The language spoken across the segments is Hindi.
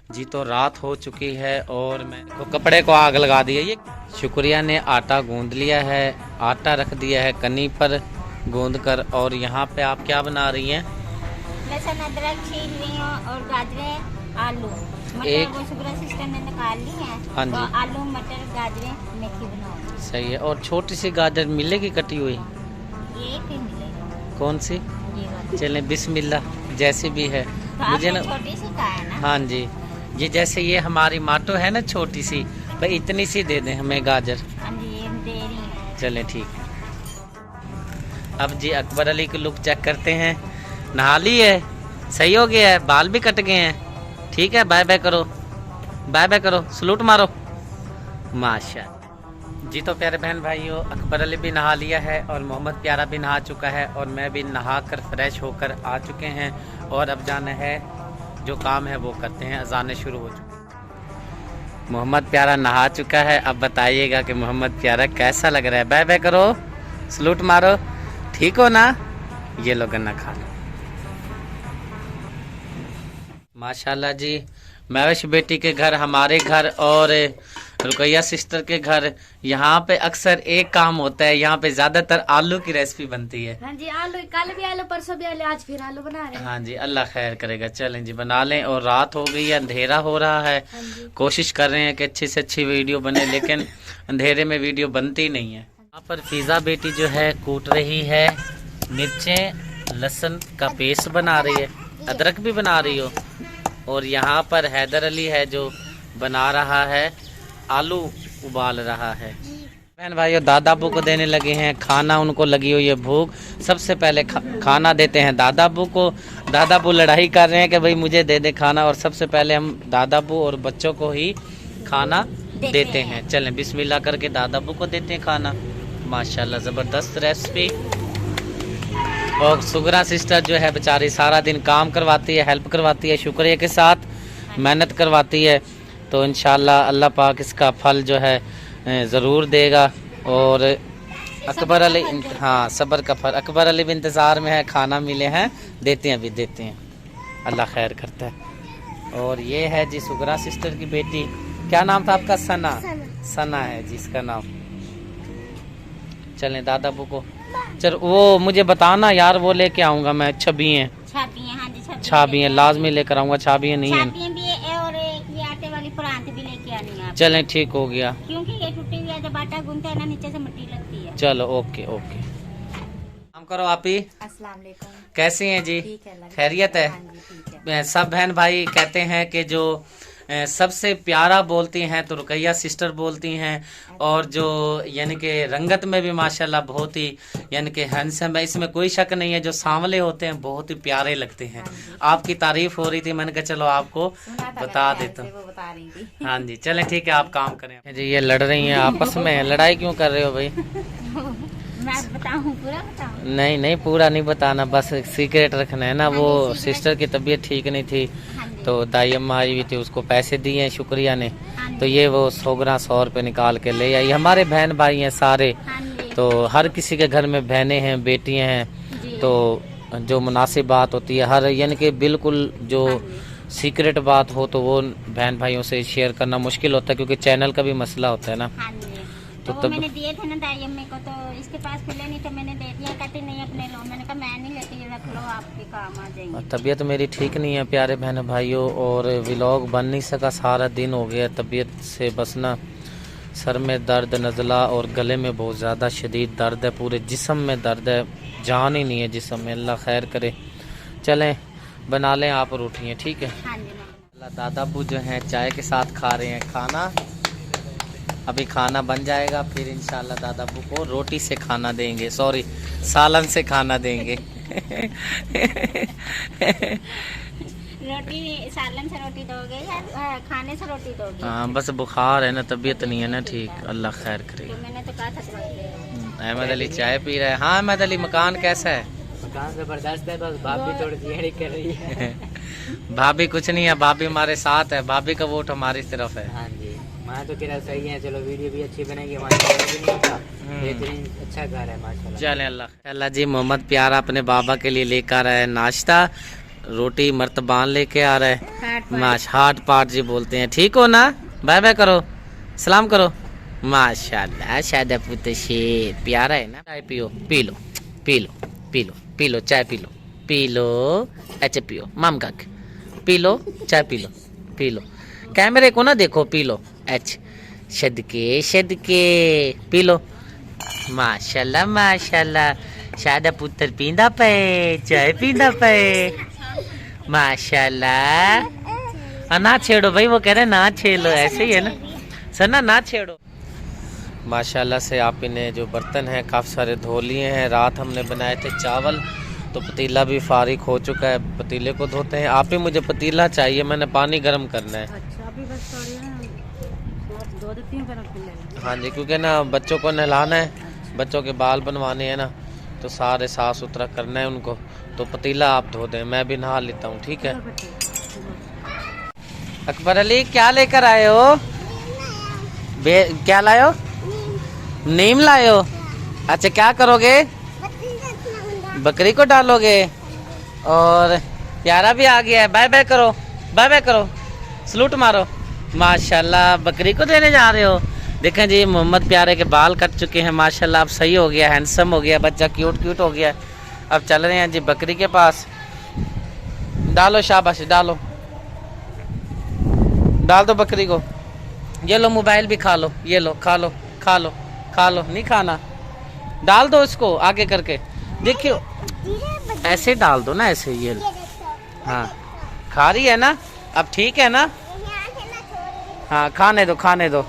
जी तो रात हो चुकी है और मैं तो कपड़े को आग लगा दी है। ये शुक्रिया ने आटा गूंद लिया है, आटा रख दिया है कनी पर गूंद कर। और यहाँ पे आप क्या बना रही हैं? लहसुन अदरक छील रही हूँ और गाजरें आलू मटर वो शुक्रिया सिस्टर ने निकाल ली है। हाँ जी। तो आलू मटर गाजरें मेथी बनाऊंगी। सही है। और छोटी सी गाजर मिलेगी कटी हुई? ये भी मिलेगी। कौन सी? ये वाली। चलें बिस्मिल्लाह, जैसी भी है। तो मुझे ना छोटी सी का है ना। हाँ जी, ये जैसे ये हमारी माटो है ना छोटी सी, भाई इतनी सी दे दें हमें गाजर। हाँ जी ये दे रही हूँ। चलें ठीक है। अब जी अकबर अली की लुक चेक करते हैं। नहा ली है, सही हो गया है, बाल भी कट गए हैं। ठीक है, बाय बाय करो, बाय बाय करो, सलूट मारो। माशा जी तो प्यारे बहन भाइयों, अकबर अली भी नहा लिया है और मोहम्मद प्यारा भी नहा चुका है और मैं भी नहा कर फ्रेश होकर आ चुके हैं। और अब जाना है, जो काम है वो करते हैं। अजानें शुरू हो चुकी। मोहम्मद प्यारा नहा चुका है। अब बताइएगा कि मोहम्मद प्यारा कैसा लग रहा है। बाय बाय करो, सलूट मारो, ठीक हो ना? ये लो गन्ना खा लो। माशाल्लाह जी, महविश बेटी के घर, हमारे घर और रुकैया सिस्टर के घर, यहाँ पे अक्सर एक काम होता है। यहाँ पे ज्यादातर आलू की रेसिपी बनती है। हाँ जी आलू, कल भी आलू परसों भी आलू, आज फिर आलू बना रहे हैं। हाँ जी, अल्लाह खैर करेगा। चलें जी बना लें। और रात हो गई है, अंधेरा हो रहा है। कोशिश कर रहे हैं कि अच्छी से अच्छी वीडियो बने, लेकिन अंधेरे में वीडियो बनती नहीं है। यहाँ पर फिजा बेटी जो है कूट रही है मिर्चें, लहसुन का पेस्ट बना रही है, अदरक भी बना रही हो। और यहाँ पर हैदर अली है जो बना रहा है, आलू उबाल रहा है। बहन भाइयों, दादा अबू को देने लगे हैं खाना, उनको लगी हुई है भूख। सबसे पहले खाना देते हैं दादा अबू को। दादा अबू लड़ाई कर रहे हैं कि भाई मुझे दे दे खाना, और सबसे पहले हम दादा अबू और बच्चों को ही खाना देते हैं। चलें बिस्मिल्लाह करके दादा अबू को देते हैं खाना। माशाल्लाह ज़बरदस्त रेसिपी। और सुगरा सिस्टर जो है बेचारी सारा दिन काम करवाती है, हेल्प करवाती है, शुक्रिया के साथ मेहनत करवाती है। तो इंशाल्लाह अल्लाह पाक इसका फल जो है ज़रूर देगा। और अकबर अली, हाँ सब्र का फल। अकबर अली भी इंतज़ार में है, खाना मिले हैं, देते हैं, अभी देते हैं, अल्लाह खैर करता है। और ये है जी सुगरा सिस्टर की बेटी, क्या नाम था आपका? सना। सना है जी इसका नाम। चलें दादा अबू को, चल वो मुझे बताना यार, वो लेके आऊँगा मैं छबियाँ। छापियाँ, हाँ जी छाबियाँ लाजमी लेकर आऊँगा, छाबियाँ नहीं है। और ये आटे वाली परांठ भी लेके आनी है। चलें ठीक हो गया, क्योंकि ये टूटी हुई है, जब आटा गूंथते हैं ना नीचे से मिट्टी लगती है। चलो ओके ओके। काम करो आप ही। अस्सलाम वालेकुम। कैसी हैं जी? ठीक है, खैरियत है? हाँ जी, ठीक है। सब बहन भाई कहते हैं कि जो सबसे प्यारा बोलती हैं तो रुकैया सिस्टर बोलती हैं। और जो यानी कि रंगत में भी माशाल्लाह बहुत ही यानी कि हैंडसम है, इसमें कोई शक नहीं है। जो सांवले होते हैं बहुत ही प्यारे लगते हैं। आपकी तारीफ हो रही थी, मैंने कहा चलो आपको बता देता हूँ। हाँ जी चलें ठीक है, आप काम करें जी। ये लड़ रही हैं आपस में, लड़ाई क्यों कर रहे हो भाई? मैं बताऊं, पूरा बताऊं? नहीं नहीं पूरा नहीं बताना, बस सीक्रेट रखना है ना। वो सिस्टर की तबीयत ठीक नहीं थी तो दाई अम्मा आई हुई थी, उसको पैसे दिए हैं शुक्रिया ने। तो ये वो 100 रुपये निकाल के ले आई। हमारे बहन भाई हैं सारे, तो हर किसी के घर में बहनें हैं, बेटियां हैं। तो जो मुनासिब बात होती है हर यानी कि बिल्कुल जो सीक्रेट बात हो तो वो बहन भाइयों से शेयर करना मुश्किल होता है, क्योंकि चैनल का भी मसला होता है ना। तो तब मैंने दिए थे ना दाई अम्मी को, तो इसके पास खुले नहीं थे, मैंने दे दिया। कहते नहीं अपने लो, मैंने कहा मैं नहीं लेती, रख लो, आपके काम आ जाएंगे। तबीयत मेरी ठीक नहीं है प्यारे बहन भाइयों, और व्लॉग बन नहीं सका, सारा दिन हो गया तबीयत से बसना। सर में दर्द, नज़ला और गले में बहुत ज़्यादा शदीद दर्द है, पूरे जिस्म में दर्द है, जान ही नहीं है जिस्म में। अल्लाह खैर करे। चलें बना लें आप रोटियाँ, ठीक है? अल्लाह दादा अबू जो हैं चाय के साथ खा रहे हैं खाना। अभी खाना बन जाएगा, फिर इंशाल्लाह दादा अबू को रोटी से खाना देंगे, सॉरी सालन से खाना देंगे। रोटी सालन से रोटी दोगे या खाने से रोटी दोगे? हाँ बस बुखार है ना, तबीयत नहीं है ना ठीक। अल्लाह खैर करे। तो मैंने तो कहा था अहमद अली चाय पी रहा है। हाँ अहमद अली, मकान कैसा है? मकान जबरदस्त है, बस भाभी थोड़ी सी कर रही है। भाभी कुछ नहीं है, भाभी हमारे साथ है, भाभी का वोट हमारी तरफ है। हाँ जी, मैं तो कह रहा सही है, चलो वीडियो भी अच्छी बनेगी, बेहतरीन अच्छा घर है माशाल्लाह। चलें अल्लाह जी। मोहम्मद प्यारा अपने बाबा के लिए लेकर आया नाश्ता। रोटी मर्तबान लेके आ रहा है। हाट माश हाट पाट जी बोलते हैं। ठीक हो ना? बाय बाय करो, सलाम करो। माशाल्लाह शादा पुत्र शेर प्यारा है ना। चाय पियो, P low P low P low P low, चाय पी लो पी लो। अच्छा पियो माम का पी लो, चाय पी लो। कैमरे को ना देखो, पी लो। अच्छा सदके पी लो। माशाल्लाह माशाल्लाह शादा पुत्र पींदा पे, चाय पींदा पे। माशाल्लाह। ना छेड़ो भाई, वो कह रहे ना छेड़ो, ऐसे ही है ना सना, ना छेड़ो। माशाल्लाह से आप इन्हें जो बर्तन हैं काफ़ी सारे धो लिए हैं। रात हमने बनाए थे चावल, तो पतीला भी फारिग हो चुका है। पतीले को धोते हैं। आप ही मुझे पतीला चाहिए, मैंने पानी गर्म करना है। अच्छा अभी बस दो देती हूँ फिर। हाँ जी, क्योंकि ना बच्चों को नहलाना है, बच्चों के बाल बनवाने हैं ना, तो सारे साफ़ सुथरा करना है उनको। तो पतीला आप धो दें, मैं भी नहा लेता हूँ। ठीक है। अकबर अली क्या लेकर आए हो? क्या लाए हो? नीम लाए हो? अच्छा क्या करोगे? बकरी को डालोगे? और प्यारा भी आ गया है। बाय बाय करो, बाय बाय करो, सलूट मारो। माशाल्लाह बकरी को देने जा रहे हो। देखें जी मोहम्मद प्यारे के बाल कट चुके हैं माशाल्लाह। अब सही हो गया, हैंडसम हो गया बच्चा, क्यूट हो गया। अब चल रहे हैं जी बकरी के पास। डालो शाबाश, डाल दो बकरी को। ये लो मोबाइल भी खा लो, ये लो खा लो। नहीं खाना, डाल दो इसको आगे करके। देखियो ऐसे डाल दो ना, ऐसे। ये लो, हाँ खा रही है ना अब? ठीक है ना? हाँ खाने दो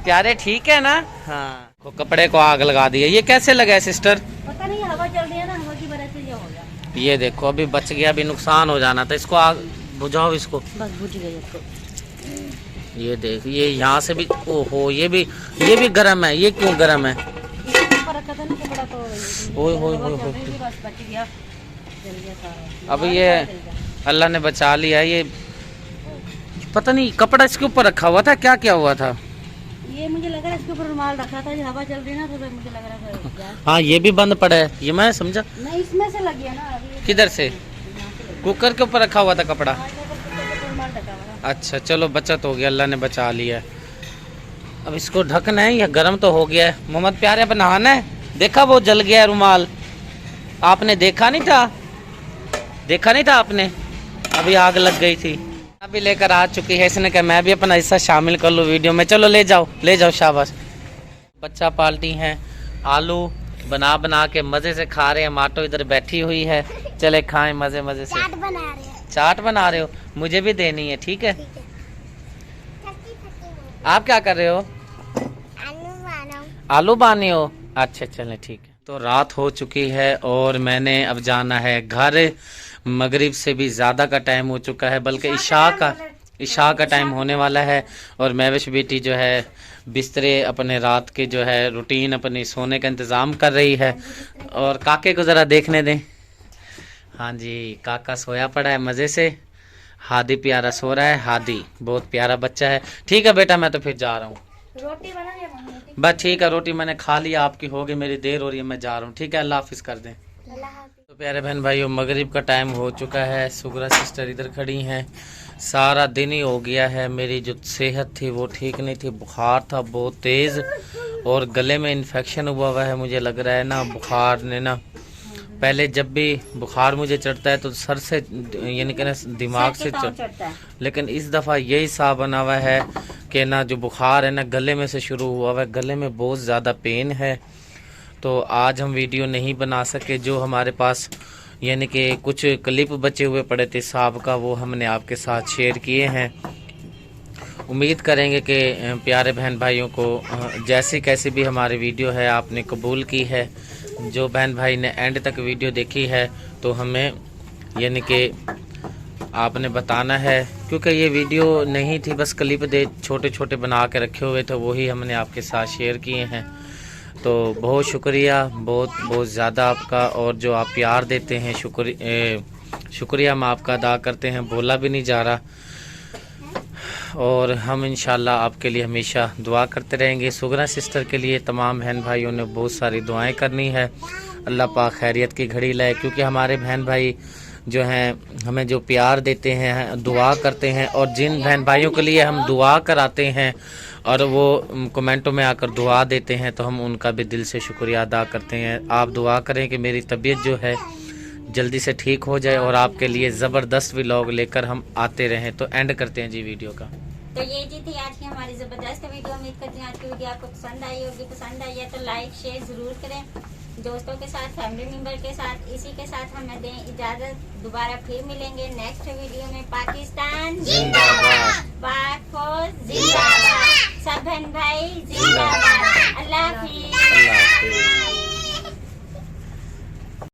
प्यारे, ठीक है ना? हाँ कपड़े को आग लगा दी है। ये कैसे लगा है सिस्टर? पता नहीं, हवा चल रही है ना, हवा की वजह से ये हो गया। ये देखो अभी बच गया, अभी नुकसान हो जाना था। इसको आग बुझाओ, इसको। बस बुझ गई इसको। ये देख, ये यहाँ से भी, ओहो ये भी गर्म है। ये क्यों गर्म है? ओए होए अब ये अल्लाह ने बचा लिया। ये पता नहीं कपड़ा इसके ऊपर रखा हुआ था, क्या हुआ था? ये मुझे लगा इसके ऊपर रुमाल रखा था, हवा चल रही ना, तो मुझे लग रहा था। हाँ ये भी बंद पड़ा है, ये मैं समझा। नहीं इसमें से लग गया ना अभी। किधर से? कुकर के ऊपर रखा हुआ था कपड़ा। अच्छा चलो बचत हो गया, अल्लाह ने बचा लिया। अब इसको ढकना है या गर्म तो हो गया है। मोहम्मद प्यारे अब नहाना है। देखा वो जल गया है रुमाल, आपने देखा नहीं था आपने? अभी आग लग गई थी। अभी लेकर आ चुकी है, इसने कहा मैं भी अपना हिस्सा शामिल कर लूँ वीडियो में। चलो ले जाओ शाबाश। बच्चा पाल्टी हैं, आलू बना के मज़े से खा रहे हैं। माटो इधर बैठी हुई है, चले खाएं मज़े से। चाट बना रहे हो? मुझे भी देनी है, ठीक है? आप क्या कर रहे हो? आलू बाने हो? अच्छा चलें ठीक है। तो रात हो चुकी है और मैंने अब जाना है घर। मगरिब से भी ज़्यादा का टाइम हो चुका है, बल्कि इशा का टाइम होने वाला है। और महविश बेटी जो है बिस्तरे अपने रात के जो है रूटीन अपनी सोने का इंतज़ाम कर रही है। और काके को ज़रा देखने दें। हाँ जी काका सोया पड़ा है मज़े से। हादी प्यारा सो रहा है, हादी बहुत प्यारा बच्चा है। ठीक है बेटा मैं तो फिर जा रहा हूँ। रोटी बना लिया मम्मी? बस ठीक है, रोटी मैंने खा लिया, आपकी होगी, मेरी देर हो रही है, मैं जा रहा हूँ। ठीक है अल्लाह हाफिज़ कर दें। तो प्यारे बहन भाइयों मगरिब का टाइम हो चुका है। सुगरा सिस्टर इधर खड़ी हैं। सारा दिन ही हो गया है, मेरी जो सेहत थी वो ठीक नहीं थी। बुखार था बहुत तेज़ और गले में इन्फेक्शन हुआ है। मुझे लग रहा है ना बुखार ने ना, पहले जब भी बुखार मुझे चढ़ता है तो सर से यानी कि ना दिमाग से चढ़ता है, लेकिन इस दफ़ा यही हिसाब बना हुआ है कि ना जो बुखार है ना गले में से शुरू हुआ है। गले में बहुत ज़्यादा पेन है। तो आज हम वीडियो नहीं बना सके। जो हमारे पास यानी कि कुछ क्लिप बचे हुए पड़े थे साहब का, वो हमने आपके साथ शेयर किए हैं। उम्मीद करेंगे कि प्यारे बहन भाइयों को जैसी कैसी भी हमारी वीडियो है आपने कबूल की है। जो बहन भाई ने एंड तक वीडियो देखी है तो हमें यानी कि आपने बताना है, क्योंकि ये वीडियो नहीं थी, बस क्लिप दे छोटे छोटे बना के रखे हुए थे, वही हमने आपके साथ शेयर किए हैं। तो बहुत शुक्रिया, बहुत ज़्यादा आपका। और जो आप प्यार देते हैं शुक्रिया हम आपका अदा करते हैं, बोला भी नहीं जा रहा। और हम इंशाल्लाह आपके लिए हमेशा दुआ करते रहेंगे। सुगरा सिस्टर के लिए तमाम बहन भाइयों ने बहुत सारी दुआएं करनी है। अल्लाह पाक खैरियत की घड़ी लाए, क्योंकि हमारे बहन भाई जो हैं हमें जो प्यार देते हैं, दुआ करते हैं, और जिन बहन भाइयों के लिए हम दुआ कराते हैं और वो कमेंटों में आकर दुआ देते हैं, तो हम उनका भी दिल से शुक्रिया अदा करते हैं। आप दुआ करें कि मेरी तबीयत जो है जल्दी से ठीक हो जाए और आपके लिए ज़बरदस्त व्लॉग लेकर हम आते रहें। तो एंड करते हैं जी वीडियो का। तो ये जी थी आज की हमारी जबरदस्त वीडियो। उम्मीद करती हूँ आज की वीडियो आपको पसंद आई होगी। पसंद आई है तो लाइक शेयर जरूर करें, दोस्तों के साथ, फैमिली मेंबर के साथ। इसी के साथ हमें दें इजाजत, दोबारा फिर मिलेंगे नेक्स्ट वीडियो में। पाकिस्तान जिंदाबाद, पाक फौज जिंदाबाद, सब बहन भाई जिंदाबाद।